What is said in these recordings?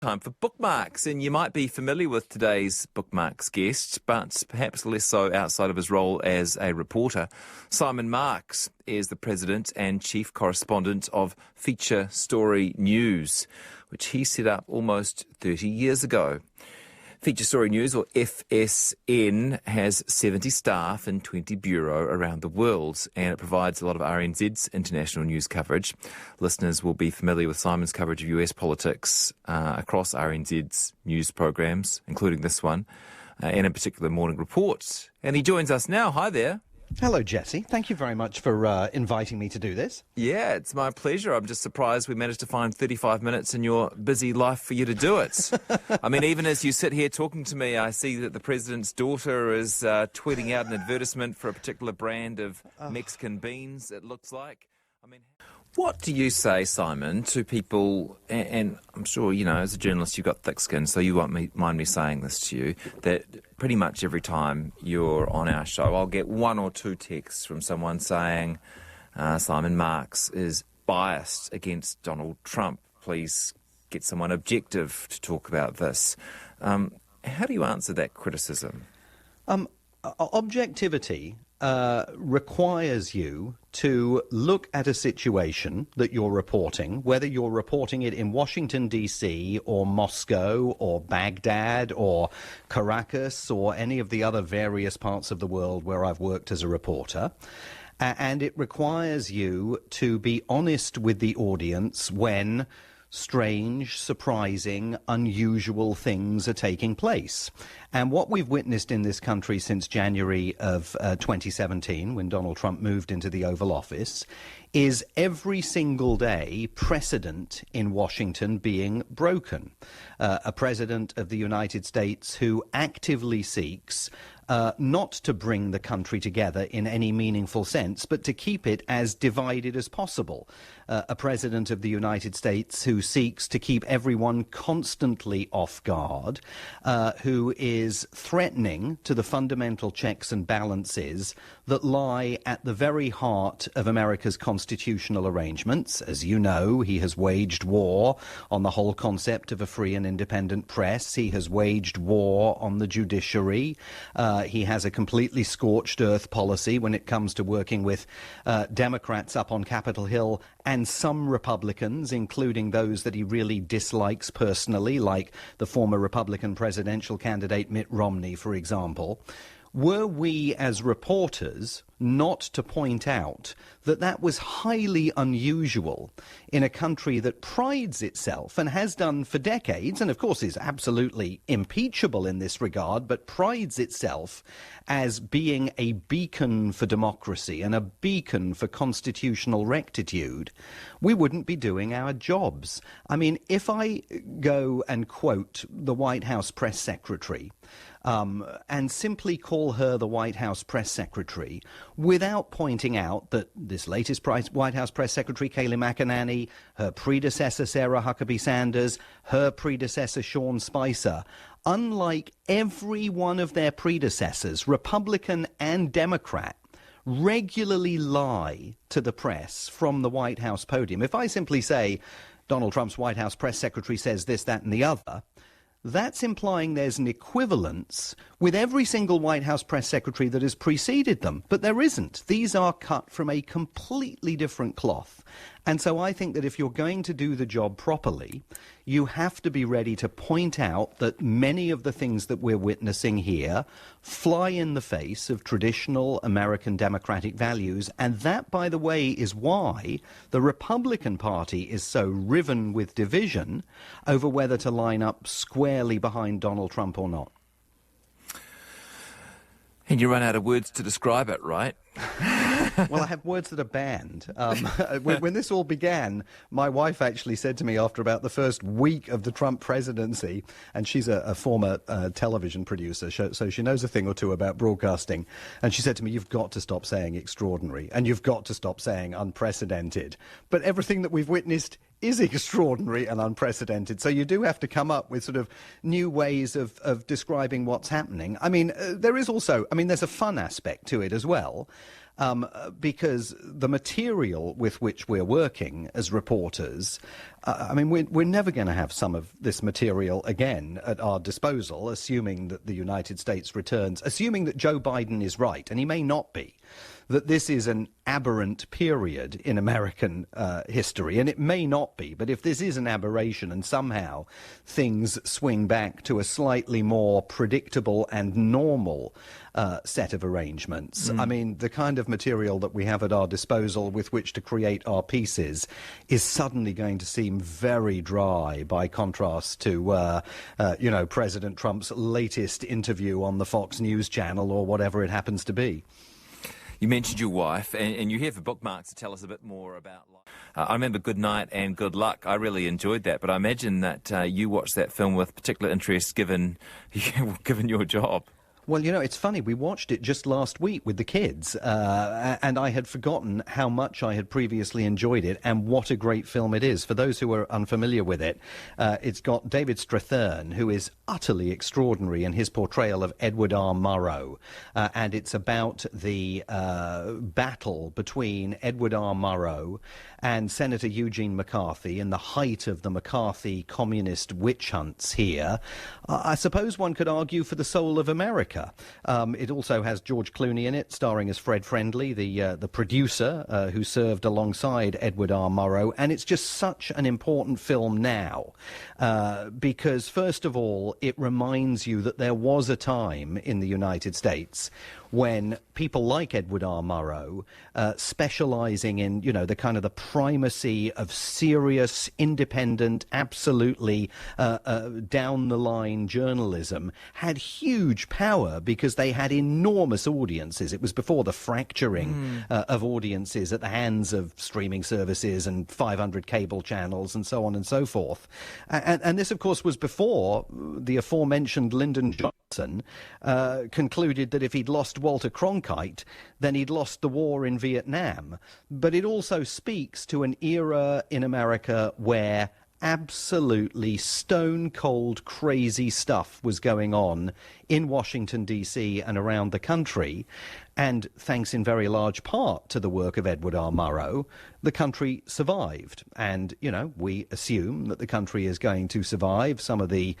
Time for bookmarks, and you might be familiar with today's bookmarks guest, but perhaps less so outside of his role as a reporter. Simon Marks is the president and chief correspondent of Feature Story News, which he set up almost 30 years ago. Feature Story News, or FSN, has 70 staff and 20 bureaux around the world, and it provides a lot of RNZ's international news coverage. Listeners will be familiar with Simon's coverage of US politics across RNZ's news programs, including this one, and in particular Morning Report. And he joins us now. Hi there. Hello, Jesse. Thank you very much for inviting me to do this. Yeah, it's my pleasure. I'm just surprised we managed to find 35 minutes in your busy life for you to do it. I mean, even as you sit here talking to me, I see that the president's daughter is tweeting out an advertisement for a particular brand of Mexican beans, it looks like. I mean, what do you say, Simon, to people, and I'm sure, you know, as a journalist you've got thick skin, so you won't mind me saying this to you, that pretty much every time you're on our show I'll get one or two texts from someone saying Simon Marks is biased against Donald Trump. Please get someone objective to talk about this. How do you answer that criticism? Objectivity requires you to look at a situation that you're reporting, whether you're reporting it in Washington, D.C. or Moscow or Baghdad or Caracas or any of the other various parts of the world where I've worked as a reporter. And it requires you to be honest with the audience when strange, surprising, unusual things are taking place. And what we've witnessed in this country since January of 2017, when Donald Trump moved into the Oval Office, is every single day precedent in Washington being broken. A president of the United States who actively seeks not to bring the country together in any meaningful sense, but to keep it as divided as possible. A president of the United States who seeks to keep everyone constantly off guard, who is threatening to the fundamental checks and balances that lie at the very heart of America's constitutional arrangements. As you know, he has waged war on the whole concept of a free and independent press. He has waged war on the judiciary. He has a completely scorched earth policy when it comes to working with Democrats up on Capitol Hill and some Republicans, including those that he really dislikes personally, like the former Republican presidential candidate Mitt Romney, for example. Were we as reporters not to point out that that was highly unusual in a country that prides itself and has done for decades, and of course is absolutely impeachable in this regard, but prides itself as being a beacon for democracy and a beacon for constitutional rectitude, we wouldn't be doing our jobs. I mean, if I go and quote the White House press secretary, and simply call her the White House press secretary without pointing out that this latest White House press secretary, Kayleigh McEnany, her predecessor, Sarah Huckabee Sanders, her predecessor, Sean Spicer, unlike every one of their predecessors, Republican and Democrat, regularly lie to the press from the White House podium. If I simply say Donald Trump's White House press secretary says this, that, and the other, that's implying there's an equivalence with every single White House press secretary that has preceded them. But there isn't. These are cut from a completely different cloth. And so I think that if you're going to do the job properly, you have to be ready to point out that many of the things that we're witnessing here fly in the face of traditional American democratic values. And that, by the way, is why the Republican Party is so riven with division over whether to line up squarely behind Donald Trump or not. And you run out of words to describe it, right? Well, I have words that are banned. When this all began, my wife actually said to me after about the first week of the Trump presidency, and she's a former television producer, so she knows a thing or two about broadcasting, and she said to me, you've got to stop saying extraordinary, and you've got to stop saying unprecedented. But everything that we've witnessed is extraordinary and unprecedented. So you do have to come up with sort of new ways of describing what's happening. I mean, there is also, there's a fun aspect to it as well. because the material with which we're working as reporters, I mean, we're never going to have some of this material again at our disposal, assuming that the United States returns, assuming that Joe Biden is right, and he may not be, that this is an aberrant period in American history, and it may not be, but if this is an aberration and somehow things swing back to a slightly more predictable and normal set of arrangements, I mean, the kind of material that we have at our disposal with which to create our pieces is suddenly going to seem very dry by contrast to, President Trump's latest interview on the Fox News channel or whatever it happens to be. You mentioned your wife, and you have a bookmark to tell us a bit more about life. I remember Good Night and Good Luck. I really enjoyed that, but I imagine that you watched that film with particular interest given your job. Well, it's funny. We watched it just last week with the kids, and I had forgotten how much I had previously enjoyed it and what a great film it is. For those who are unfamiliar with it, it's got David Strathairn, who is utterly extraordinary in his portrayal of Edward R. Murrow, and it's about the battle between Edward R. Murrow and Senator Eugene McCarthy in the height of the McCarthy communist witch hunts here. I suppose one could argue for the soul of America. It also has George Clooney in it, starring as Fred Friendly, the producer who served alongside Edward R. Murrow. And it's just such an important film now because, first of all, it reminds you that there was a time in the United States when people like Edward R. Murrow, specialising in, the kind of the primacy of serious, independent, absolutely down-the-line journalism, had huge power because they had enormous audiences. It was before the fracturing of audiences at the hands of streaming services and 500 cable channels and so on and so forth. And this, of course, was before the aforementioned Lyndon Johnson concluded that if he'd lost Walter Cronkite, then he'd lost the war in Vietnam. But it also speaks to an era in America where absolutely stone-cold crazy stuff was going on in Washington, D.C. and around the country. And thanks in very large part to the work of Edward R. Murrow, the country survived. And, we assume that the country is going to survive some of the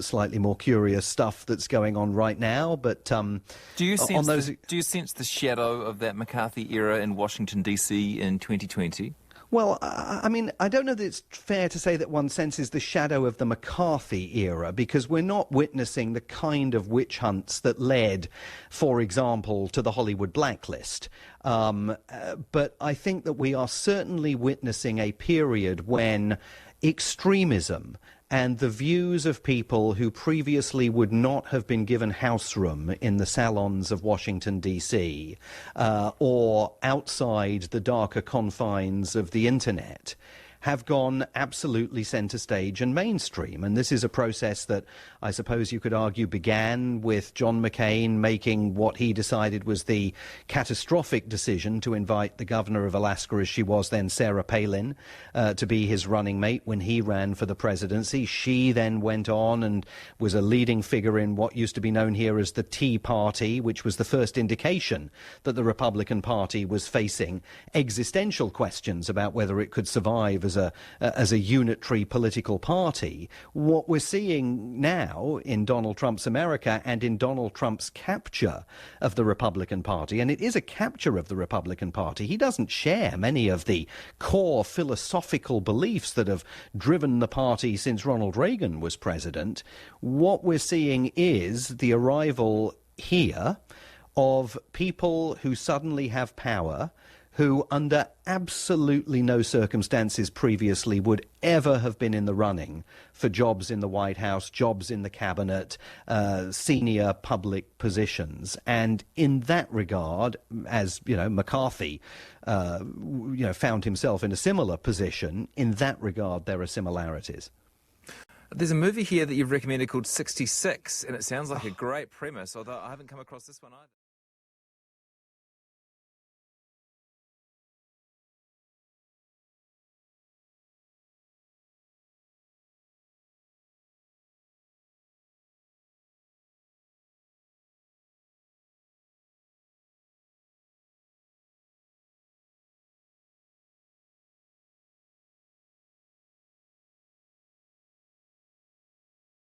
slightly more curious stuff that's going on right now. But do you sense the shadow of that McCarthy era in Washington, D.C. in 2020? Well, I mean, I don't know that it's fair to say that one senses the shadow of the McCarthy era, because we're not witnessing the kind of witch hunts that led, for example, to the Hollywood blacklist. But I think that we are certainly witnessing a period when extremism and the views of people who previously would not have been given house room in the salons of Washington, D.C., or outside the darker confines of the internet, have gone absolutely centre stage and mainstream. And this is a process that I suppose you could argue began with John McCain making what he decided was the catastrophic decision to invite the governor of Alaska, as she was then, Sarah Palin, to be his running mate when he ran for the presidency. She then went on and was a leading figure in what used to be known here as the Tea Party, which was the first indication that the Republican Party was facing existential questions about whether it could survive as a unitary political party. What we're seeing now in Donald Trump's America and in Donald Trump's capture of the Republican Party, and it is a capture of the Republican Party, he doesn't share many of the core philosophical beliefs that have driven the party since Ronald Reagan was president. What we're seeing is the arrival here of people who suddenly have power, who under absolutely no circumstances previously would ever have been in the running for jobs in the White House, jobs in the cabinet, senior public positions. And in that regard, as McCarthy found himself in a similar position, in that regard there are similarities. There's a movie here that you've recommended called 66, and it sounds like a great premise, although I haven't come across this one either.